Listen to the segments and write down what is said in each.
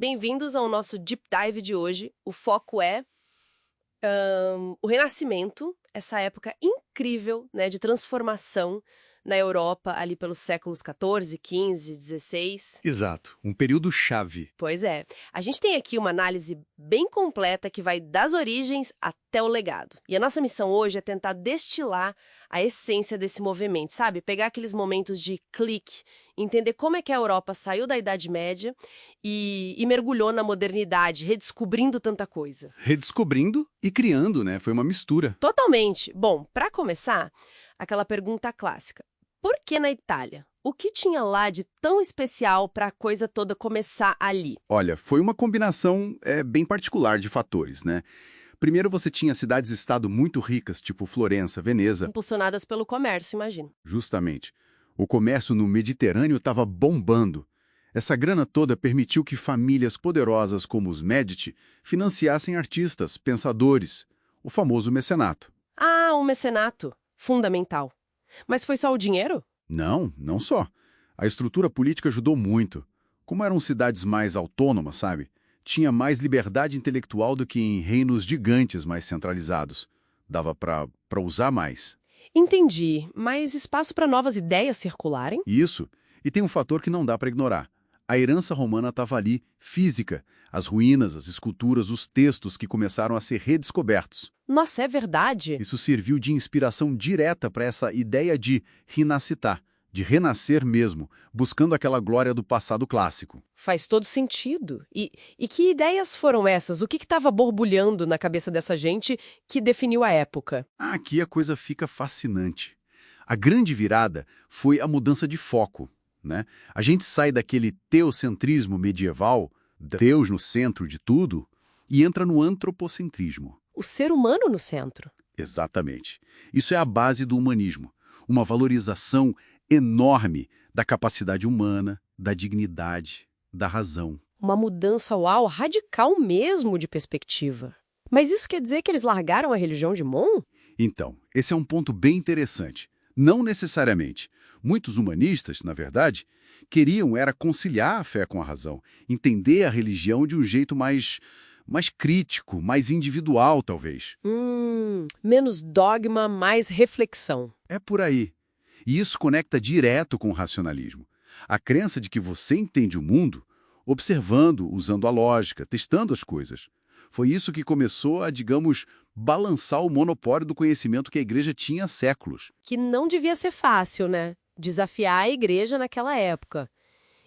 Bem-vindos ao nosso Deep Dive de hoje. O foco é o Renascimento, essa época incrível, né, de transformação na Europa ali pelos séculos XIV, XV, XVI. Exato, um período chave. Pois é. A gente tem aqui uma análise bem completa que vai das origens até o legado. E a nossa missão hoje é tentar destilar a essência desse movimento, sabe? Pegar aqueles momentos de clique, entender como é que a Europa saiu da Idade Média e mergulhou na modernidade, redescobrindo tanta coisa. Redescobrindo e criando, né? Foi uma mistura. Totalmente. Bom, para começar, aquela pergunta clássica. Por que na Itália? O que tinha lá de tão especial para a coisa toda começar ali? Olha, foi uma combinação bem particular de fatores, né? Primeiro você tinha cidades-estado muito ricas, tipo Florença, Veneza. Impulsionadas pelo comércio, imagino. Justamente. O comércio no Mediterrâneo estava bombando. Essa grana toda permitiu que famílias poderosas como os Medici financiassem artistas, pensadores, o famoso mecenato. Ah, o mecenato. Fundamental. Mas foi só o dinheiro? Não só. A estrutura política ajudou muito. Como eram cidades mais autônomas, sabe? Tinha mais liberdade intelectual do que em reinos gigantes mais centralizados. Dava para usar mais. Entendi, mas espaço para novas ideias circularem? Isso. E tem um fator que não dá para ignorar. A herança romana estava ali, física. As ruínas, as esculturas, os textos que começaram a ser redescobertos. Nossa, é verdade? Isso serviu de inspiração direta para essa ideia de renascitar, de renascer mesmo, buscando aquela glória do passado clássico. Faz todo sentido. E que ideias foram essas? O que estava borbulhando na cabeça dessa gente que definiu a época? Aqui a coisa fica fascinante. A grande virada foi a mudança de foco, né? A gente sai daquele teocentrismo medieval, Deus no centro de tudo, e entra no antropocentrismo. O ser humano no centro. Exatamente. Isso é a base do humanismo. Uma valorização enorme da capacidade humana, da dignidade, da razão. Uma mudança, uau, radical mesmo de perspectiva. Mas isso quer dizer que eles largaram a religião de mão? Então, esse é um ponto bem interessante. Não necessariamente. Muitos humanistas, na verdade, queriam era conciliar a fé com a razão, entender a religião de um jeito mais crítico, mais individual, talvez. Menos dogma, mais reflexão. É por aí. E isso conecta direto com o racionalismo. A crença de que você entende o mundo observando, usando a lógica, testando as coisas. Foi isso que começou a, digamos, balançar o monopólio do conhecimento que a igreja tinha há séculos. Que não devia ser fácil, né? Desafiar a igreja naquela época.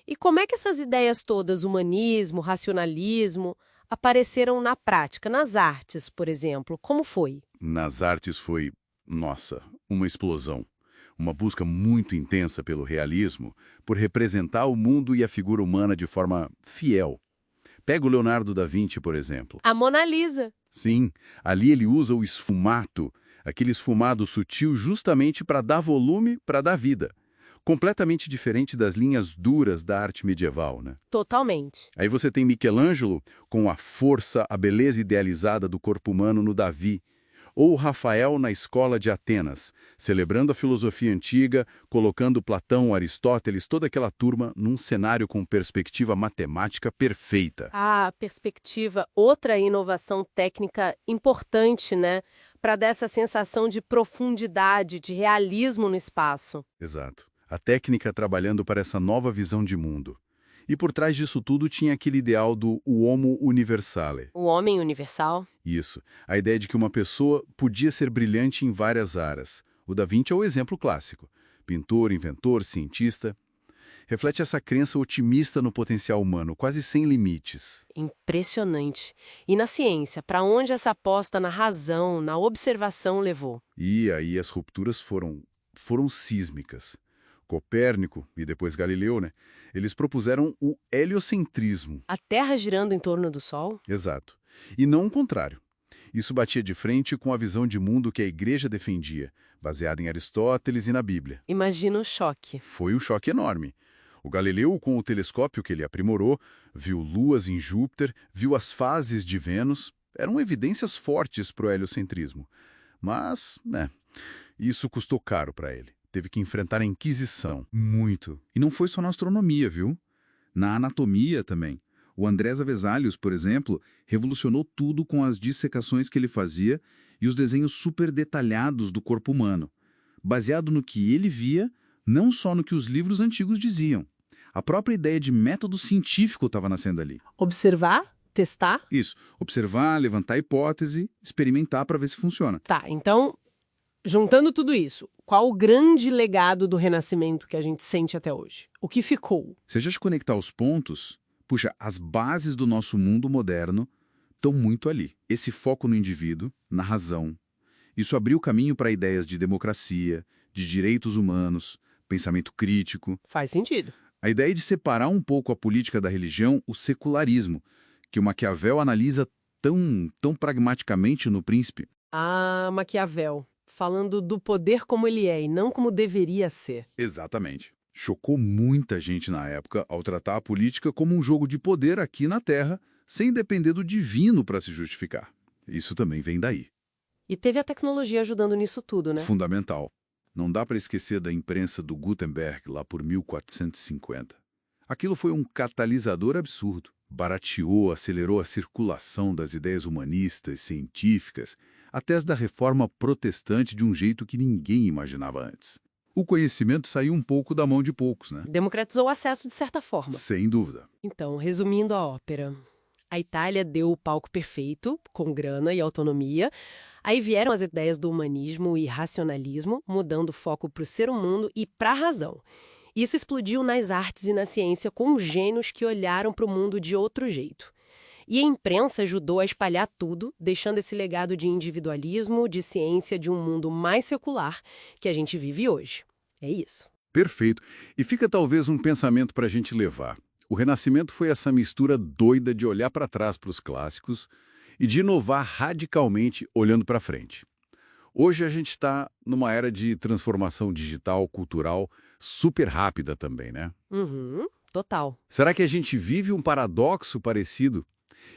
E como é que essas ideias todas, humanismo, racionalismo, apareceram na prática, nas artes, por exemplo? Como foi? Nas artes foi, nossa, uma explosão. Uma busca muito intensa pelo realismo, por representar o mundo e a figura humana de forma fiel. Pega o Leonardo da Vinci, por exemplo. A Mona Lisa. Sim, ali ele usa o esfumato, aquele esfumado sutil justamente para dar volume, para dar vida. Completamente diferente das linhas duras da arte medieval, né? Totalmente. Aí você tem Michelangelo com a força, a beleza idealizada do corpo humano no Davi, ou Rafael na escola de Atenas, celebrando a filosofia antiga, colocando Platão, Aristóteles, toda aquela turma num cenário com perspectiva matemática perfeita. Ah, perspectiva, outra inovação técnica importante, né? Para dar essa sensação de profundidade, de realismo no espaço. Exato. A técnica trabalhando para essa nova visão de mundo. E por trás disso tudo tinha aquele ideal do homo universale. O homem universal? Isso. A ideia de que uma pessoa podia ser brilhante em várias áreas. O Da Vinci é o exemplo clássico. Pintor, inventor, cientista. Reflete essa crença otimista no potencial humano, quase sem limites. Impressionante. E na ciência, para onde essa aposta na razão, na observação levou? E aí as rupturas foram sísmicas. Copérnico e depois Galileu, né? Eles propuseram o heliocentrismo. A Terra girando em torno do Sol? Exato. E não o contrário. Isso batia de frente com a visão de mundo que a igreja defendia, baseada em Aristóteles e na Bíblia. Imagina o choque. Foi um choque enorme. O Galileu, com o telescópio que ele aprimorou, viu luas em Júpiter, viu as fases de Vênus. Eram evidências fortes para o heliocentrismo. Mas, isso custou caro para ele. Teve que enfrentar a Inquisição. Muito. E não foi só na astronomia, viu? Na anatomia também. O Andrés Avesalhos, por exemplo, revolucionou tudo com as dissecações que ele fazia e os desenhos super detalhados do corpo humano, baseado no que ele via, não só no que os livros antigos diziam. A própria ideia de método científico estava nascendo ali. Observar, testar. Isso, observar, levantar hipótese, experimentar para ver se funciona. Tá, então, juntando tudo isso, qual o grande legado do Renascimento que a gente sente até hoje? O que ficou? Se a gente conectar os pontos, puxa, as bases do nosso mundo moderno estão muito ali. Esse foco no indivíduo, na razão. Isso abriu caminho para ideias de democracia, de direitos humanos, pensamento crítico. Faz sentido. A ideia de separar um pouco a política da religião, o secularismo, que o Maquiavel analisa tão pragmaticamente no Príncipe. Ah, Maquiavel, falando do poder como ele é e não como deveria ser. Exatamente. Chocou muita gente na época ao tratar a política como um jogo de poder aqui na Terra, sem depender do divino para se justificar. Isso também vem daí. E teve a tecnologia ajudando nisso tudo, né? Fundamental. Não dá para esquecer da imprensa do Gutenberg lá por 1450. Aquilo foi um catalisador absurdo. Barateou, acelerou a circulação das ideias humanistas, científicas, até as da reforma protestante de um jeito que ninguém imaginava antes. O conhecimento saiu um pouco da mão de poucos, né? Democratizou o acesso de certa forma. Sem dúvida. Então, resumindo a ópera, a Itália deu o palco perfeito, com grana e autonomia. Aí vieram as ideias do humanismo e racionalismo, mudando o foco para o ser humano e para a razão. Isso explodiu nas artes e na ciência com gênios que olharam para o mundo de outro jeito. E a imprensa ajudou a espalhar tudo, deixando esse legado de individualismo, de ciência, de um mundo mais secular que a gente vive hoje. É isso. Perfeito. E fica talvez um pensamento para a gente levar. O Renascimento foi essa mistura doida de olhar para trás para os clássicos e de inovar radicalmente olhando para frente. Hoje a gente está numa era de transformação digital, cultural, super rápida também, né? Total. Será que a gente vive um paradoxo parecido?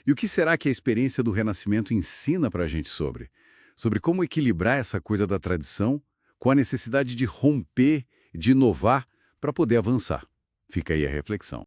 E o que será que a experiência do Renascimento ensina para a gente sobre? Sobre como equilibrar essa coisa da tradição com a necessidade de romper, de inovar para poder avançar. Fica aí a reflexão.